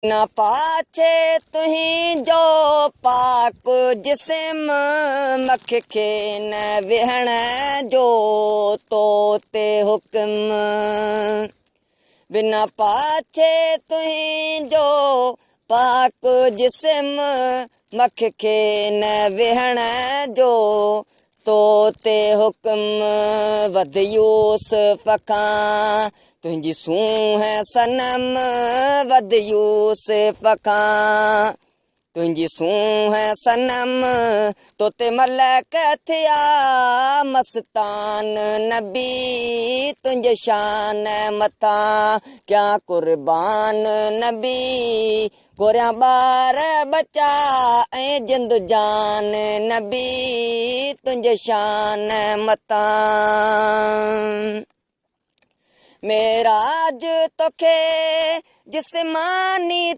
ना पाछे तुही जो पाक जिस्म मख खे न विहण जो तो ते हुक्म बिना पाछे तुही जो पाक जिस्म मख खे न विहण जो तो ते हुक्म वध यूसुफ खां तुझी सूह सनम वध यूसुफ खां तुझी सूह सनम तोते मलक थिया मस्तान नबी तुझे शान मथा क्या कुर्बान नबी गोरिया बार बचा ऐं जिंद जान नबी तुझे शान मथा मेराज तोखे जिस्मानी